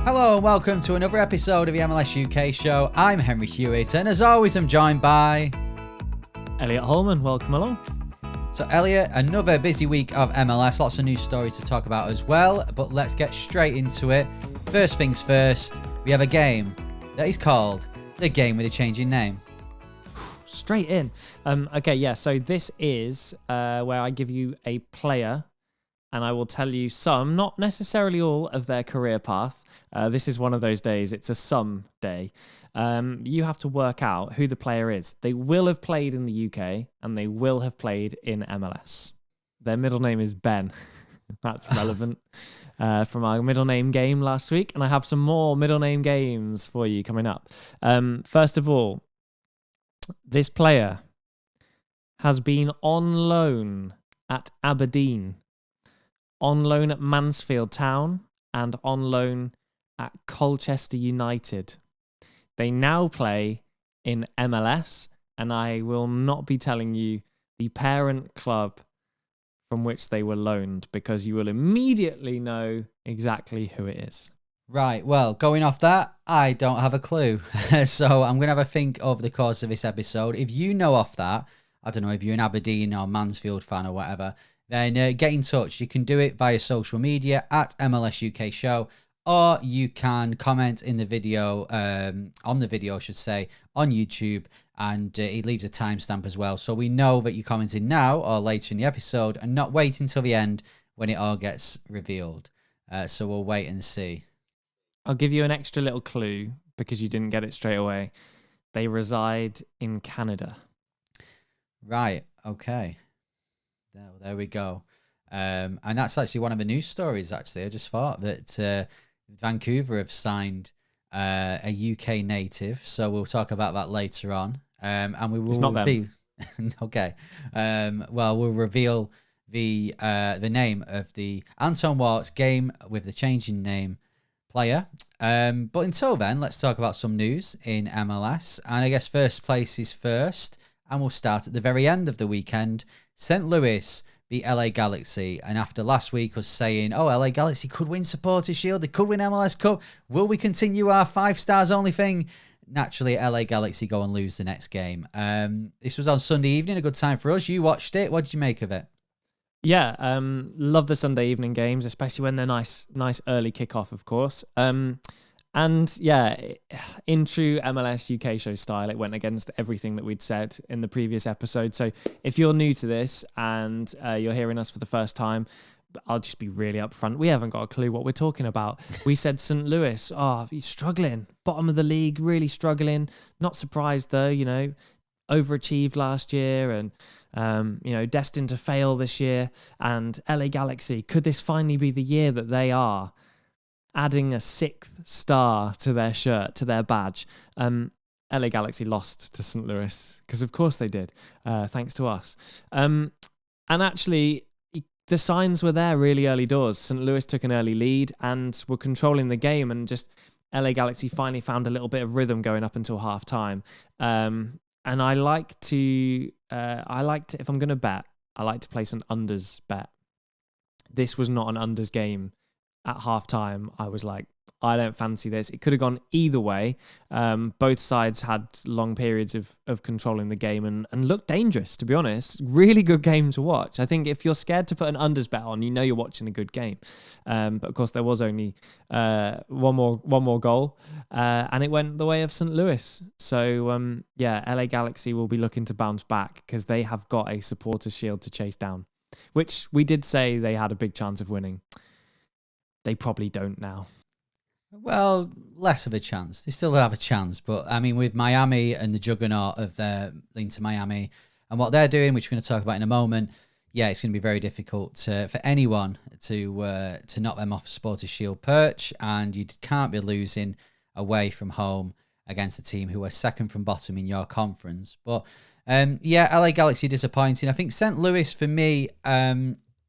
Hello and welcome to another episode of the MLS UK show. I'm Henry Hewitt and as always I'm joined by... Elliot Holman, welcome along. So Elliot, another busy week of MLS, lots of news stories to talk about as well, but let's get straight into it. First things first, we have a game that is called The Game with a Changing Name. Straight in. So this is where I give you a player and I will tell you some, not necessarily all, of their career path. This is one of those days. It's a sum day. You have to work out who the player is. They will have played in the UK and they will have played in MLS. Their middle name is Ben. That's relevant from our middle name game last week. And I have some more middle name games for you coming up. First of all, this player has been on loan at Aberdeen, on loan at Mansfield Town, and on loan at Colchester United. They now play in MLS, and I will not be telling you the parent club from which they were loaned because you will immediately know exactly who it is. Right, well, going off that, I don't have a clue. So I'm going to have a think over the course of this episode. If you know off that, I don't know if you're an Aberdeen or Mansfield fan or whatever, then get in touch. You can do it via social media at MLS UK Show, or you can comment in the video, on the video, I should say, on YouTube, and it leaves a timestamp as well. So we know that you're commenting now or later in the episode and not wait until the end when it all gets revealed. So we'll wait and see. I'll give you an extra little clue because you didn't get it straight away. They reside in Canada. Right, okay. There we go. And that's actually one of the news stories, actually. I just thought that Vancouver have signed a UK native, so we'll talk about that later on. And we will... It's not them. Okay. Well, we'll reveal the name of the Anton Walkes Game with the Changing Name player. But until then, let's talk about some news in MLS. And I guess first place is first. And we'll start at the very end of the weekend. St. Louis beat LA Galaxy. And after last week us saying, oh, LA Galaxy could win Supporters Shield, they could win MLS Cup, will we continue our 5 stars only thing? Naturally, LA Galaxy go and lose the next game. This was on Sunday evening, a good time for us. You watched it. What did you make of it? Yeah, love the Sunday evening games, especially when they're nice early kickoff, of course. And yeah, in true MLS UK show style, it went against everything that we'd said in the previous episode. So if you're new to this and you're hearing us for the first time, I'll just be really upfront. We haven't got a clue what we're talking about. We said St. Louis, he's struggling, bottom of the league, really struggling. Not surprised though, overachieved last year and destined to fail this year. And LA Galaxy, could this finally be the year that they are adding a 6th star to their shirt, to their badge? LA Galaxy lost to St. Louis because of course they did, thanks to us. And actually the signs were there really early doors. St. Louis took an early lead and were controlling the game, and just LA Galaxy finally found a little bit of rhythm going up until half time. And I like to, if I'm going to bet, I like to place an unders bet. This was not an unders game. At half time, I was like, I don't fancy this. It could have gone either way. Both sides had long periods of controlling the game and looked dangerous, to be honest. Really good game to watch. I think if you're scared to put an unders bet on, you're watching a good game. But of course, there was only one more goal, and it went the way of St. Louis. So LA Galaxy will be looking to bounce back because they have got a Supporters Shield to chase down, which we did say they had a big chance of winning. They probably don't now. Well, less of a chance. They still have a chance. But, I mean, with Miami and the juggernaut of their Inter Miami and what they're doing, which we're going to talk about in a moment, yeah, it's going to be very difficult for anyone to knock them off a Supporters Shield perch. And you can't be losing away from home against a team who are second from bottom in your conference. But, LA Galaxy disappointing. I think St. Louis, for me,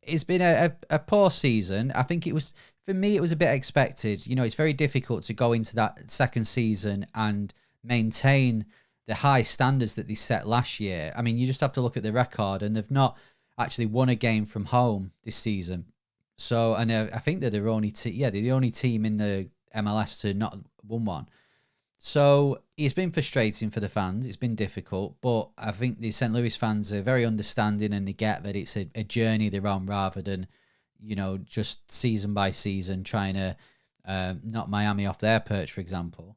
it's been a poor season. I think it was... For me, it was a bit expected. It's very difficult to go into that second season and maintain the high standards that they set last year. I mean, you just have to look at the record, and they've not actually won a game from home this season. So, and I think they're the only team in the MLS to not won one. So it's been frustrating for the fans. It's been difficult, but I think the St. Louis fans are very understanding and they get that it's a journey they're on rather than, just season by season trying to knock Miami off their perch, for example.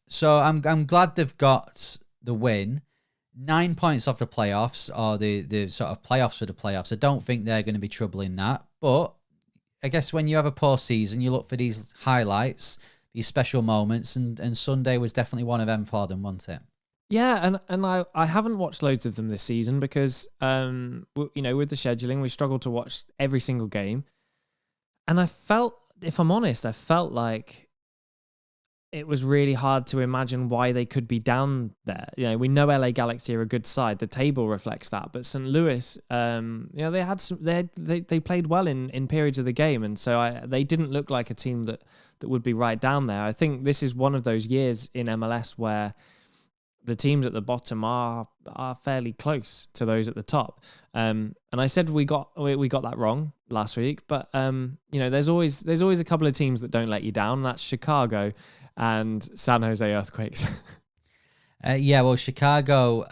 So I'm glad they've got the win. 9 points off the playoffs, or the sort of playoffs for the playoffs. I don't think they're going to be troubling that. But I guess when you have a poor season, you look for these highlights, these special moments, and Sunday was definitely one of them for them, wasn't it? Yeah, and I haven't watched loads of them this season because with the scheduling we struggled to watch every single game, and I felt, if I'm honest, like it was really hard to imagine why they could be down there. We know LA Galaxy are a good side. The table reflects that. But St. Louis, they had some. They played well in periods of the game, and so they didn't look like a team that would be right down there. I think this is one of those years in MLS where the teams at the bottom are fairly close to those at the top. And I said we got that wrong last week, but there's always a couple of teams that don't let you down. That's Chicago and San Jose Earthquakes. Well, Chicago,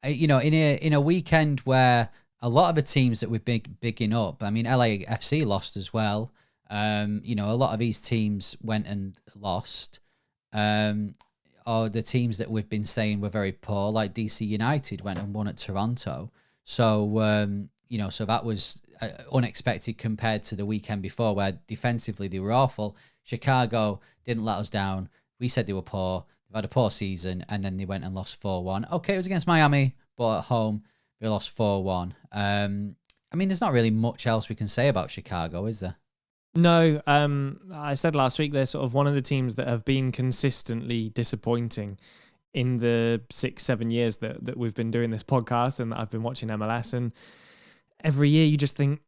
in a weekend where a lot of the teams that we're bigging up, I mean, LAFC lost as well. A lot of these teams went and lost. Or the teams that we've been saying were very poor, like DC United went and won at Toronto. So, so that was unexpected compared to the weekend before where defensively they were awful. Chicago didn't let us down. We said they were poor. They've had a poor season, and then they went and lost 4-1. Okay, it was against Miami, but at home, they lost 4-1. There's not really much else we can say about Chicago, is there? No, I said last week they're sort of one of the teams that have been consistently disappointing in the 6-7 years that we've been doing this podcast and that I've been watching MLS. And every year you just think,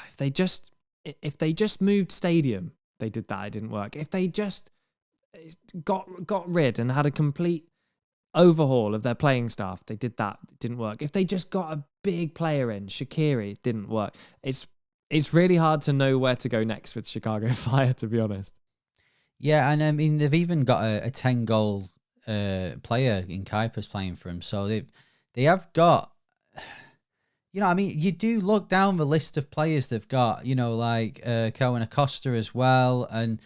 if they just moved stadium, they did that, it didn't work. If they just got rid and had a complete overhaul of their playing staff, they did that, it didn't work. If they just got a big player in, Shaqiri, it didn't work. It's really hard to know where to go next with Chicago Fire, to be honest. Yeah, and I mean, they've even got a 10-goal player in Kuipers playing for them. So they have got, you do look down the list of players they've got, like Cohen Acosta as well. And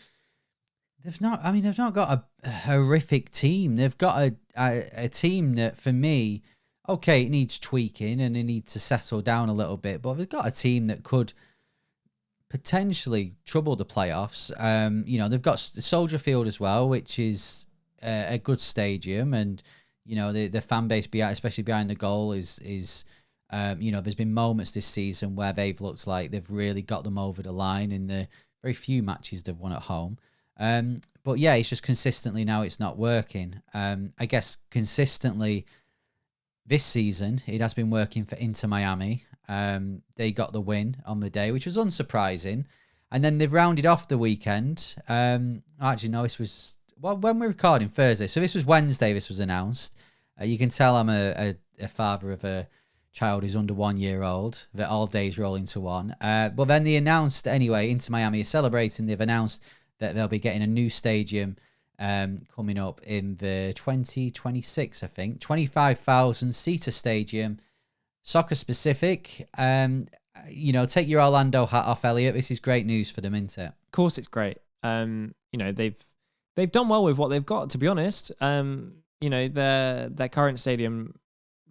they've not got a horrific team. They've got a team that, for me, okay, it needs tweaking and it needs to settle down a little bit. But they've got a team that could potentially trouble the playoffs. They've got Soldier Field as well, which is a good stadium, and the fan base especially behind the goal is there's been moments this season where they've looked like they've really got them over the line in the very few matches they've won at home. But yeah, it's just consistently now it's not working. I guess consistently this season it has been working for Inter Miami. They got the win on the day, which was unsurprising. And then they've rounded off the weekend. Actually, no, this was when we're recording Thursday. So this was Wednesday, this was announced. You can tell I'm a father of a child who's under 1 year old, that all days roll into one. But then they announced, anyway, Inter Miami is celebrating. They've announced that they'll be getting a new stadium coming up in the 2026, I think. 25,000-seater stadium. Soccer specific, take your Orlando hat off, Elliot. This is great news for them, isn't it? Of course, it's great. They've done well with what they've got. To be honest, their current stadium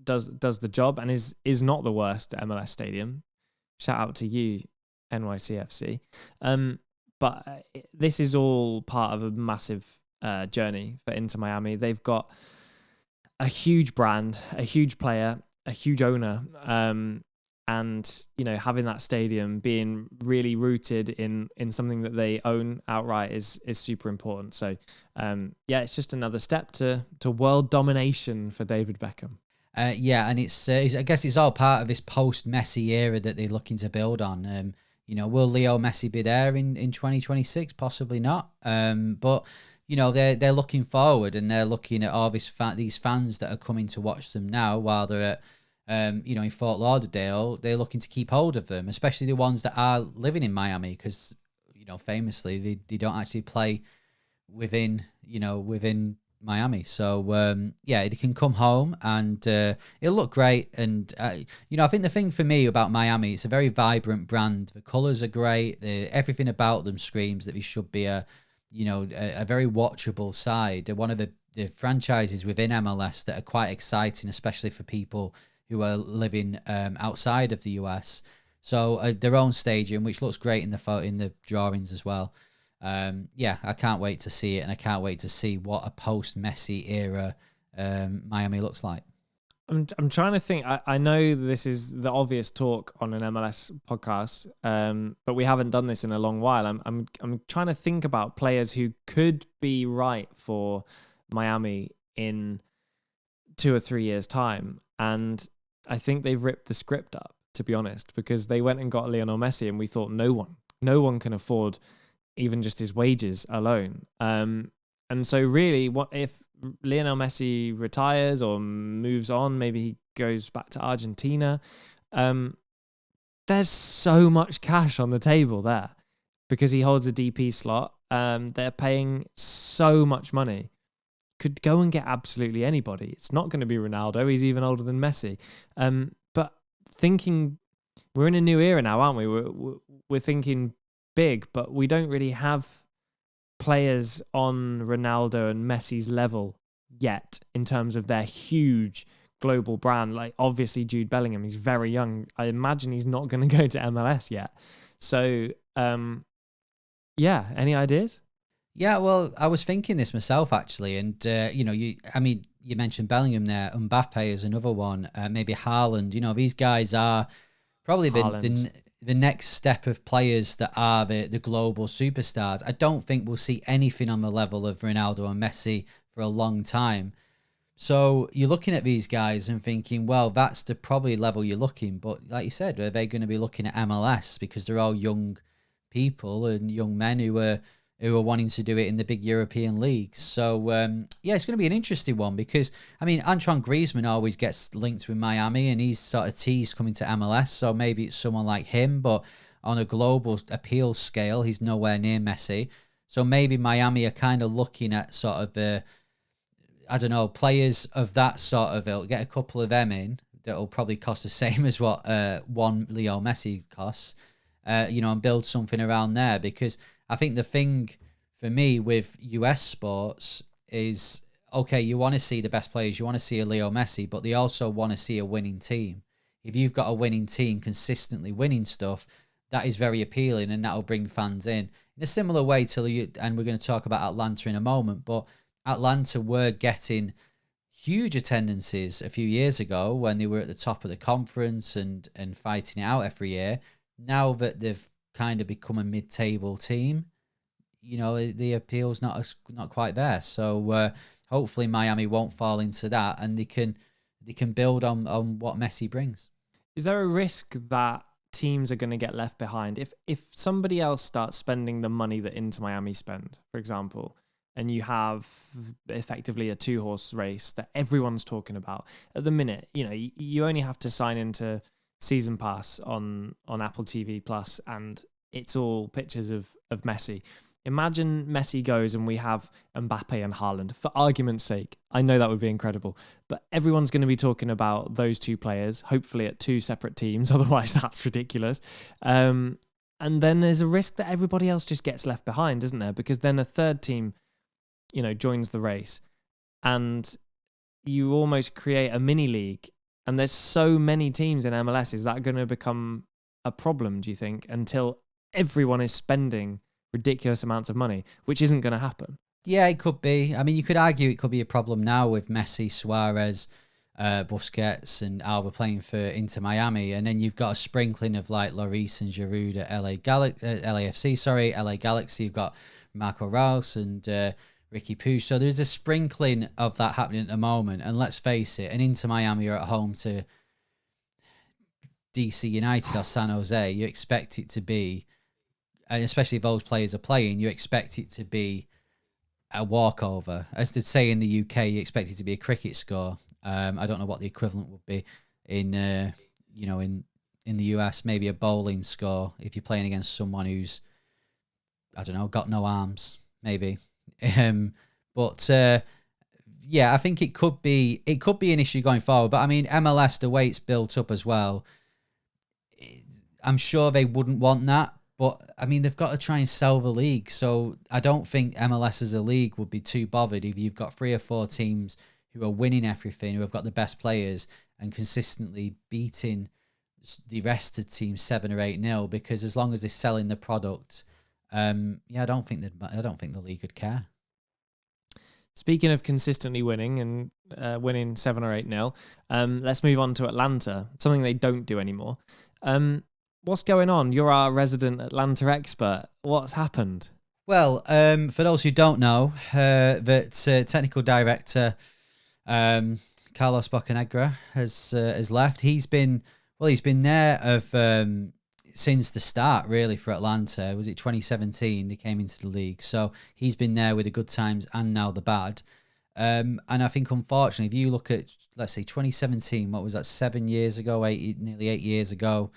does the job and is not the worst MLS stadium. Shout out to you, NYCFC. But this is all part of a massive journey for Inter Miami. They've got a huge brand, a huge player, a huge owner, and having that stadium being really rooted in something that they own outright is super important. So it's just another step to world domination for David Beckham. And it's I guess it's all part of this post-Messi era that they're looking to build on. Will Leo Messi be there in 2026? Possibly not. But they're looking forward, and they're looking at all these fans that are coming to watch them now while they're at in Fort Lauderdale. They're looking to keep hold of them, especially the ones that are living in Miami, because famously they don't actually play within Miami. So yeah, it can come home and it'll look great. And I think the thing for me about Miami, it's a very vibrant brand. The colors are great. Everything about them screams that they should be a very watchable side. They're one of the franchises within MLS that are quite exciting, especially for people who are living outside of the US. So their own stadium, which looks great in the drawings as well. Yeah, I can't wait to see it, and I can't wait to see what a post-Messi era Miami looks like. I'm trying to think. I know this is the obvious talk on an MLS podcast, but we haven't done this in a long while. I'm trying to think about players who could be right for Miami in 2 or 3 years' time, and I think they've ripped the script up, to be honest, because they went and got Lionel Messi, and we thought no one can afford even just his wages alone. And so really, what if Lionel Messi retires or moves on? Maybe he goes back to Argentina. There's so much cash on the table there because he holds a DP slot. They're paying so much money. Could go and get absolutely anybody. It's not going to be Ronaldo. He's even older than Messi. But thinking, we're in a new era now, aren't we? We're thinking big, but we don't really have players on Ronaldo and Messi's level yet in terms of their huge global brand. Like obviously Jude Bellingham, he's very young. I imagine he's not going to go to MLS yet. So yeah, any ideas? Yeah, well, I was thinking this myself actually, and you mentioned Bellingham there. Mbappe is another one. Maybe Haaland. These guys are probably the next step of players that are the global superstars. I don't think we'll see anything on the level of Ronaldo and Messi for a long time. So you're looking at these guys and thinking, well, that's the probably level you're looking. But like you said, are they going to be looking at MLS because they're all young people and young men who are wanting to do it in the big European leagues? So yeah, it's going to be an interesting one because Antoine Griezmann always gets linked with Miami, and he's sort of teased coming to MLS. So maybe it's someone like him, but on a global appeal scale, he's nowhere near Messi. So maybe Miami are kind of looking at sort of players of that sort of ilk. Get a couple of them in that'll probably cost the same as what one Leo Messi costs, and build something around there. Because I think the thing for me with US sports is, okay, you want to see the best players, you want to see a Leo Messi, but they also want to see a winning team. If you've got a winning team consistently winning stuff, that is very appealing, and that'll bring fans in a similar way and we're going to talk about Atlanta in a moment, but Atlanta were getting huge attendances a few years ago when they were at the top of the conference and fighting it out every year. Now that they've kind of become a mid-table team, the appeal's not quite there. So hopefully Miami won't fall into that, and they can build on what Messi brings. Is there a risk that teams are going to get left behind if somebody else starts spending the money that Inter Miami spend, for example, and you have effectively a 2-horse race that everyone's talking about at the minute? You only have to sign into season pass on Apple TV Plus, and it's all pictures of Messi. Imagine Messi goes and we have Mbappe and Haaland, for argument's sake. I know that would be incredible, but everyone's going to be talking about those two players, hopefully at 2 separate teams. Otherwise, that's ridiculous. And then there's a risk that everybody else just gets left behind, isn't there? Because then a third team, joins the race, and you almost create a mini league. And there's so many teams in MLS. Is that going to become a problem, do you think, until everyone is spending ridiculous amounts of money, which isn't going to happen? Yeah, it could be. You could argue it could be a problem now with Messi, Suarez, Busquets and Alba playing for Inter Miami, and then you've got a sprinkling of like Lloris and Giroud at LA Galaxy. You've got Marco Reus and Ricky Puig. So there's a sprinkling of that happening at the moment, and let's face it, and Inter Miami are at home to DC United or San Jose. You expect it to be, and especially if those players are playing, you expect it to be a walkover. As they'd say in the UK, you expect it to be a cricket score. I don't know what the equivalent would be in the US. Maybe a bowling score if you're playing against someone who's I don't know, got no arms, maybe. But yeah, I think it could be an issue going forward. But I mean, MLS, the way it's built up as well, I'm sure they wouldn't want that. But I mean, they've got to try and sell the league. So I don't think MLS as a league would be too bothered if you've got 3 or 4 teams who are winning everything, who have got the best players and consistently beating the rest of the team 7 or 8-0. Because as long as they're selling the product, I don't think the league would care. Speaking of consistently winning and winning 7 or 8-0, let's move on to Atlanta, something they don't do anymore. What's going on? You're our resident Atlanta expert. What's happened? Well, for those who don't know, that technical director Carlos Bocanegra has left. He's been there since the start, really, for Atlanta. Was it 2017 they came into the league? So he's been there with the good times and now the bad. And I think, unfortunately, if you look at, let's say, 2017, what was that, 7 years ago, nearly 8 years ago,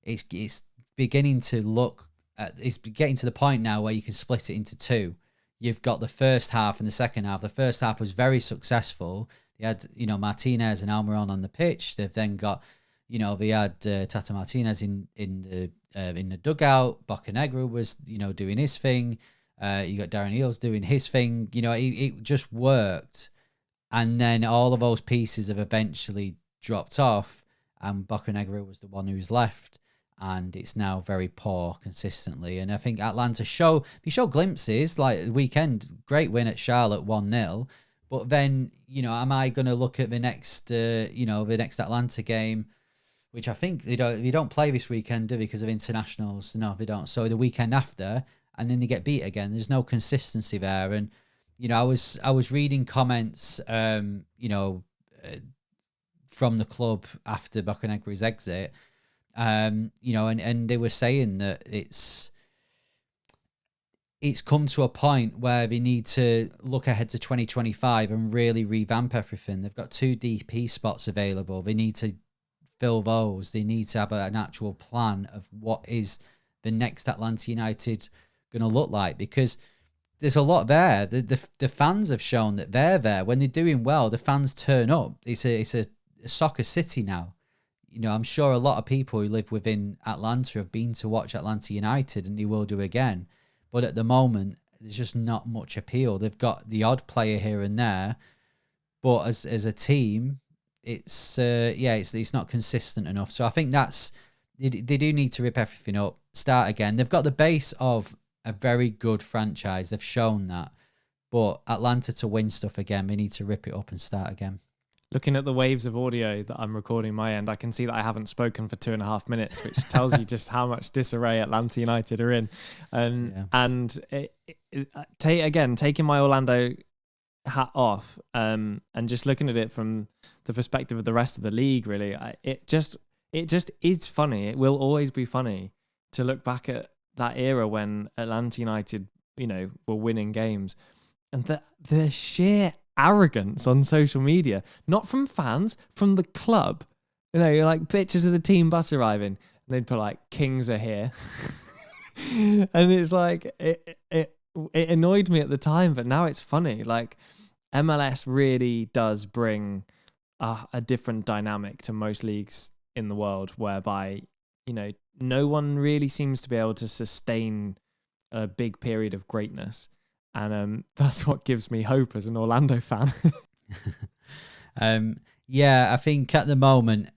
it's beginning to look at, it's getting to the point now where you can split it into 2. You've got the first half and the second half. The first half was very successful. They had, Martinez and Almiron on the pitch. They've then got, they had Tata Martinez in the dugout. Bocanegra was, doing his thing. You got Darren Eales doing his thing. It just worked. And then all of those pieces have eventually dropped off, and Bocanegra was the one who's left. And it's now very poor consistently. And I think Atlanta show glimpses, like the weekend, great win at Charlotte 1-0. But then, am I going to look at the next Atlanta game, which I think they don't play this weekend, do they, because of internationals? No, they don't. So the weekend after, and then they get beat again. There's no consistency there. And, I was reading comments, from the club after Bocanegra's exit, and they were saying that it's come to a point where they need to look ahead to 2025 and really revamp everything. They've got 2 DP spots available. They need to fill those. They need to have an actual plan of what is the next Atlanta United going to look like, because there's a lot there. The fans have shown that they're there. When they're doing well, the fans turn up. It's a soccer city now. I'm sure a lot of people who live within Atlanta have been to watch Atlanta United, and they will do again. But at the moment, there's just not much appeal. They've got the odd player here and there, but as a team, it's not consistent enough. So I think they do need to rip everything up, start again. They've got the base of a very good franchise. They've shown that. But Atlanta, to win stuff again, they need to rip it up and start again. Looking at the waves of audio that I'm recording my end, I can see that I haven't spoken for 2.5 minutes, which tells you just how much disarray Atlanta United are in. And taking my Orlando hat off, and just looking at it from the perspective of the rest of the league, really, it just is funny. It will always be funny to look back at that era when Atlanta United, were winning games, and the sheer arrogance on social media, not from fans, from the club. Like pictures of the team bus arriving, and they'd put like "Kings are here," and it's like it annoyed me at the time, but now it's funny. Like MLS really does bring a different dynamic to most leagues in the world, whereby no one really seems to be able to sustain a big period of greatness. And that's what gives me hope as an Orlando fan. I think at the moment,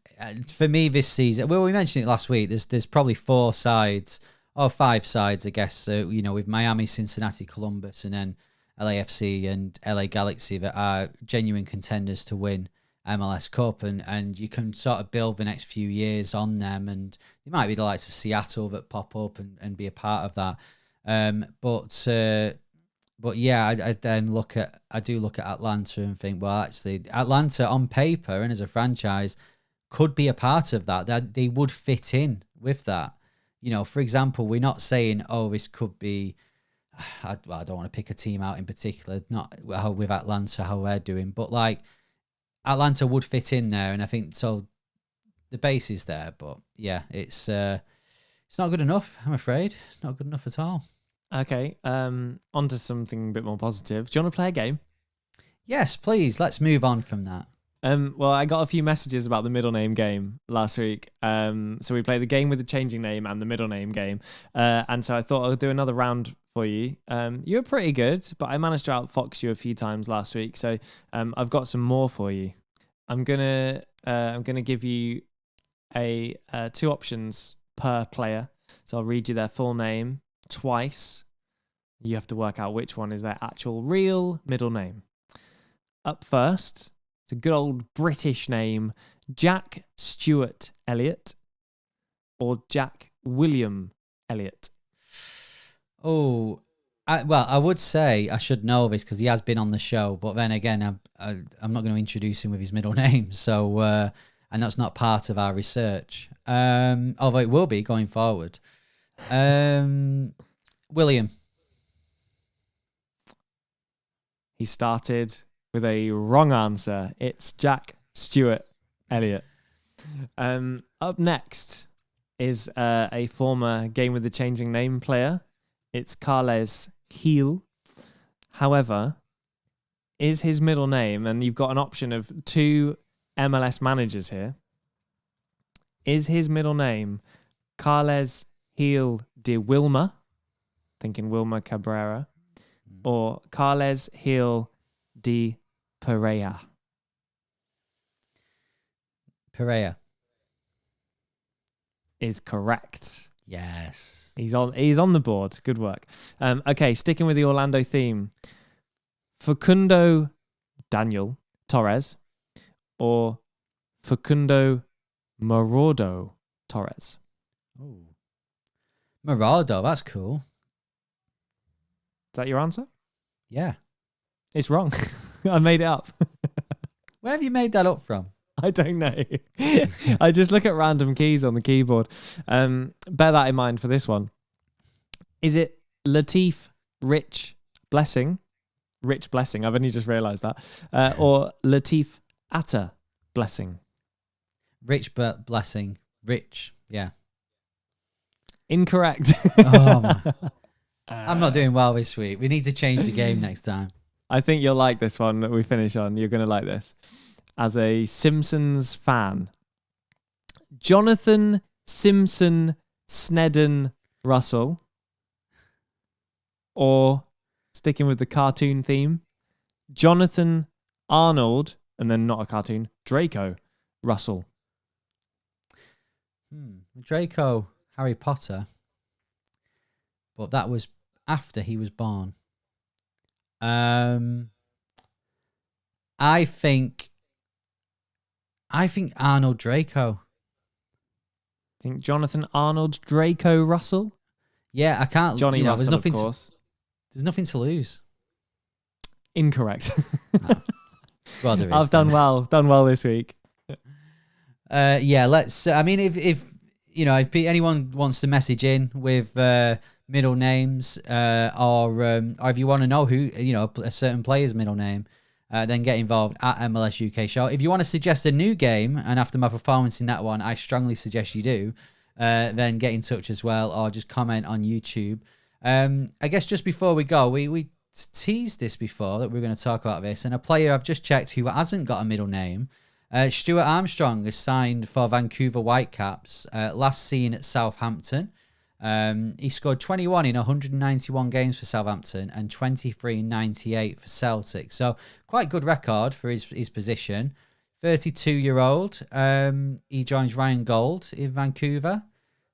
for me this season, well, we mentioned it last week, there's probably 4 sides, or 5 sides, I guess, with Miami, Cincinnati, Columbus, and then LAFC and LA Galaxy that are genuine contenders to win MLS Cup, and you can sort of build the next few years on them, and you might be the likes of Seattle that pop up and be a part of that. But yeah, I do look at Atlanta and think, well, actually, Atlanta on paper and as a franchise could be a part of that. That they would fit in with that. For example, we're not saying, oh, this could be. I don't want to pick a team out in particular, not with Atlanta how they're doing, but like Atlanta would fit in there, and I think so. The base is there, but yeah, it's not good enough. I'm afraid it's not good enough at all. Okay. On to something a bit more positive. Do you want to play a game? Yes, please. Let's move on from that. Well, I got a few messages about the middle name game last week. So we played the game with the changing name and the middle name game. And so I thought I'll do another round for you. You were pretty good, but I managed to outfox you a few times last week. So I've got some more for you. I'm gonna give you two options per player. So I'll read you their full name twice. You have to work out which one is their actual real middle name. Up first, it's a good old British name, Jack Stewart Elliott or Jack William Elliott. Oh, I would say I should know this because he has been on the show, but then again, I'm not going to introduce him with his middle name, so and that's not part of our research. Although it will be going forward. William. He started with a wrong answer. It's Jack Stewart Elliott. Up next is a former Game with the Changing Name player. It's Carles Heel. However, is his middle name, and you've got an option of two MLS managers here. Is his middle name Carles Heel de Wilmer, thinking Wilmer Cabrera, or Carles Heel de Pereira? Pereira is correct. Yes. He's on the board. Good work. Okay, sticking with the Orlando theme. Facundo Daniel Torres or Facundo Maraudo Torres? Oh. Maraudo, that's cool. Is that your answer? Yeah. It's wrong. I made it up. Where have you made that up from? I don't know. I just look at random keys on the keyboard. Bear that in mind for this one. Is it Latif Rich Blessing? Rich Blessing. I've only just realised that. Or Latif Atta Blessing? Rich Blessing. Rich. Yeah. Incorrect. Oh my. I'm not doing well this week. We need to change the game next time. I think you'll like this one that we finish on. You're going to like this. As a Simpsons fan, Jonathan Simpson Snedden Russell, or sticking with the cartoon theme, Jonathan Arnold, and then not a cartoon, Draco Russell. Draco, Harry Potter, but that was after he was born. I think Arnold Draco. Think Jonathan Arnold Draco Russell? Yeah, I can't. Johnny Russell, there's nothing of course. There's nothing to lose. Incorrect. Oh. Well, there is. I've done well this week. Yeah, let's. I mean, if anyone wants to message in with middle names, or if you want to know who a certain player's middle name, then get involved at MLS UK Show. If you want to suggest a new game, and after my performance in that one, I strongly suggest you do, then get in touch as well, or just comment on YouTube. I guess just before we go, we teased this before that we were going to talk about this, and a player I've just checked who hasn't got a middle name, Stuart Armstrong, has signed for Vancouver Whitecaps, last seen at Southampton. He scored 21 in 191 games for Southampton and 23 in 98 for Celtic. So quite good record for his position. 32-year-old. He joins Ryan Gold in Vancouver.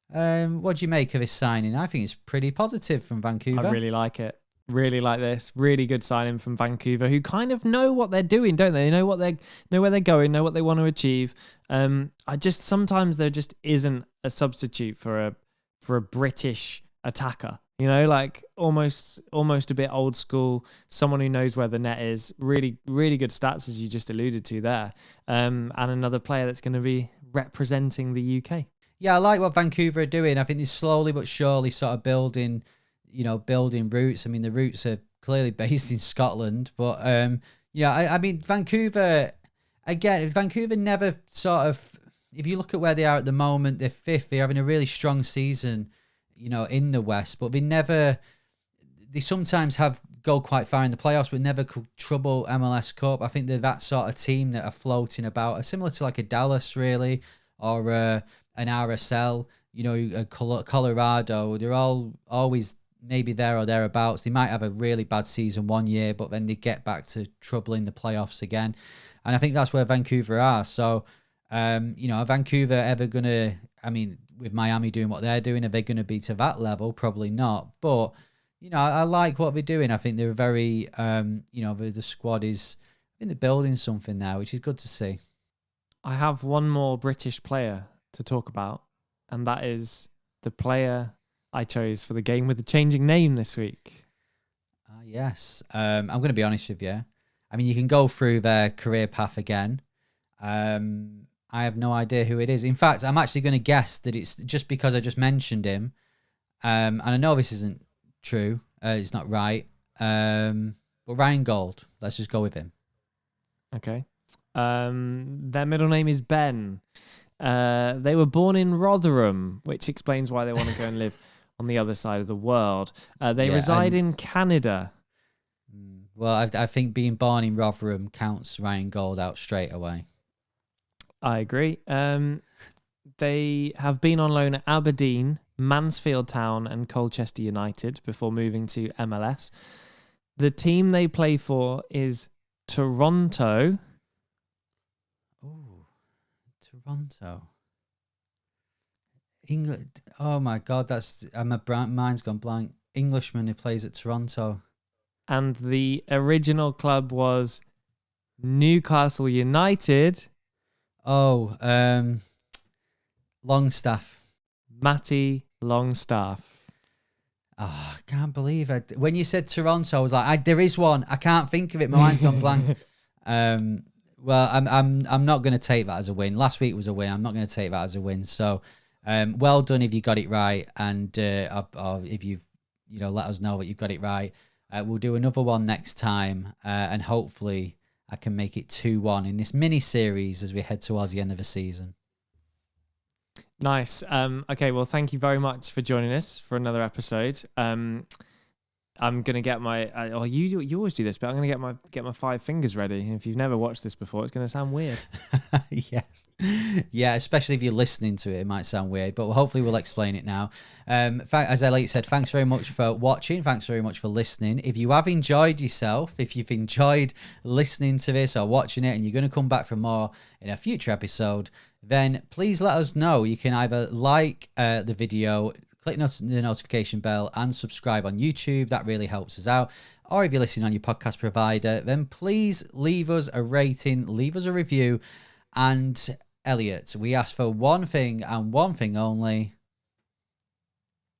What do you make of his signing? I think it's pretty positive from Vancouver. I really like it. Really like this. Really good signing from Vancouver, who kind of know what they're doing, don't they? They know where they're going, know what they want to achieve. Sometimes there just isn't a substitute for a British attacker, like almost a bit old school, someone who knows where the net is. Really, really good stats, as you just alluded to there. And another player that's going to be representing the UK. Yeah, I like what Vancouver are doing. I think they're slowly but surely sort of building roots. I mean, the roots are clearly based in Scotland, but I mean, Vancouver never sort of, if you look at where they are at the moment, they're fifth. They're having a really strong season, in the West, but they never they sometimes go quite far in the playoffs, but never could trouble MLS Cup. I think they're that sort of team that are floating about, similar to like a Dallas, really, or an RSL. You know, Colorado. They're all always maybe there or thereabouts. They might have a really bad season one year, but then they get back to troubling the playoffs again. And I think that's where Vancouver are. So, you know, are Vancouver ever going to, I mean, with Miami doing what they're doing, are they going to be to that level? Probably not. But, you know, I like what they're doing. I think they're very, you know, the squad is, I think they're building something now, which is good to see. I have one more British player to talk about, and that is the player I chose for the game with the changing name this week. Yes. I'm going to be honest with you. I mean, you can go through their career path again. I have no idea who it is. In fact, I'm actually going to guess that it's just because I just mentioned him. And I know this isn't true. It's not right. But Ryan Gold. Let's just go with him. Okay. Their middle name is Ben. They were born in Rotherham, which explains why they want to go and live on the other side of the world. They reside in Canada. Well, I think being born in Rotherham counts Ryan Gold out straight away. I agree. They have been on loan at Aberdeen, Mansfield Town and Colchester United before moving to MLS. The team they play for is Toronto. Oh, Toronto. England. Oh my God, mine's gone blank. Englishman who plays at Toronto. And the original club was Newcastle United. Oh, Longstaff. Matty Longstaff. Oh, I can't believe it. When you said Toronto, I was like, there is one. I can't think of it. My mind's gone blank. Well, I'm not going to take that as a win. Last week was a win. I'm not going to take that as a win. So, well done if you got it right, and or if you've let us know that you've got it right. We'll do another one next time, and hopefully I can make it 2-1 in this mini series as we head towards the end of the season. Nice. Okay, well, thank you very much for joining us for another episode. I'm gonna get my. You always do this, but I'm gonna get my 5 fingers ready. And if you've never watched this before, it's gonna sound weird. Yes, yeah, especially if you're listening to it, it might sound weird, but hopefully we'll explain it now. As Elliot said, thanks very much for watching. Thanks very much for listening. If you have enjoyed yourself, if you've enjoyed listening to this or watching it, and you're gonna come back for more in a future episode, then please let us know. You can either like the video, click the notification bell, and subscribe on YouTube. That really helps us out. Or if you're listening on your podcast provider, then please leave us a rating, leave us a review. And Elliot, we ask for one thing and one thing only.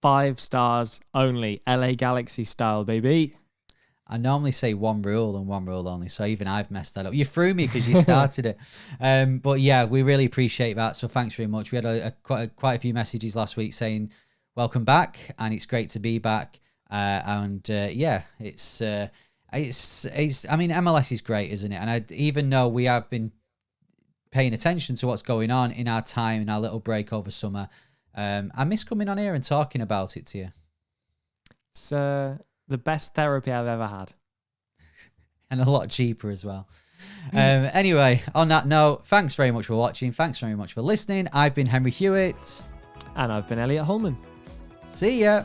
5 stars only. LA Galaxy style, baby. I normally say one rule and one rule only, so even I've messed that up. You threw me because you started it. But yeah, we really appreciate that. So thanks very much. We had quite a few messages last week saying welcome back, and it's great to be back. Yeah, it's. I mean, MLS is great, isn't it? And even though we have been paying attention to what's going on in our time, in our little break over summer, I miss coming on here and talking about it to you. It's the best therapy I've ever had. And a lot cheaper as well. Anyway, on that note, thanks very much for watching. Thanks very much for listening. I've been Henry Hewitt. And I've been Elliot Holman. See ya.